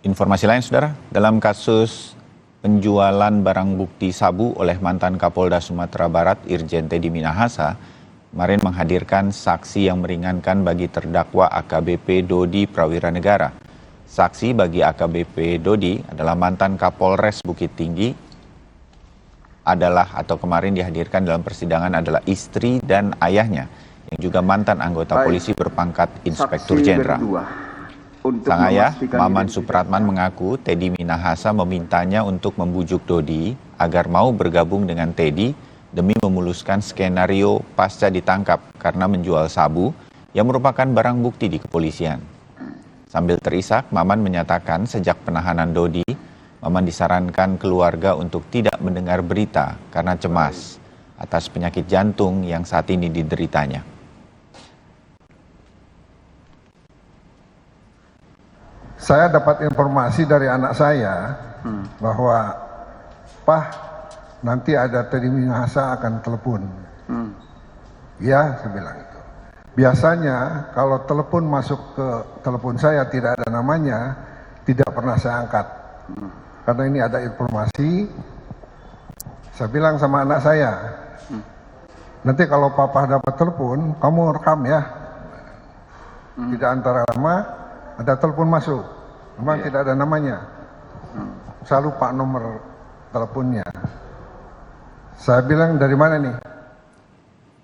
Informasi lain, Saudara, dalam kasus penjualan barang bukti sabu oleh mantan Kapolda Sumatera Barat, Irjen Teddy Minahasa, kemarin menghadirkan saksi yang meringankan bagi terdakwa AKBP Dodi Prawiranegara. Saksi bagi AKBP Dodi adalah mantan Kapolres Bukit Tinggi, atau kemarin dihadirkan dalam persidangan adalah istri dan ayahnya, yang juga mantan anggota polisi berpangkat Inspektur Jenderal. Sang ayah, Maman Supratman, mengaku Teddy Minahasa memintanya untuk membujuk Dodi agar mau bergabung dengan Teddy demi memuluskan skenario pasca ditangkap karena menjual sabu yang merupakan barang bukti di kepolisian. Sambil terisak, Maman menyatakan sejak penahanan Dodi, Maman disarankan keluarga untuk tidak mendengar berita karena cemas atas penyakit jantung yang saat ini dideritanya. Saya dapat informasi dari anak saya bahwa Pak, nanti ada Teddy Minahasa akan telepon. Ya, saya bilang itu. Biasanya kalau telepon masuk ke telepon saya tidak ada namanya, tidak pernah saya angkat. Karena ini ada informasi, saya bilang sama anak saya, nanti kalau Papa dapat telepon, kamu rekam ya. Tidak antara nama, ada telepon masuk, memang tidak ada namanya. Saya lupa nomor teleponnya. Saya bilang dari mana nih?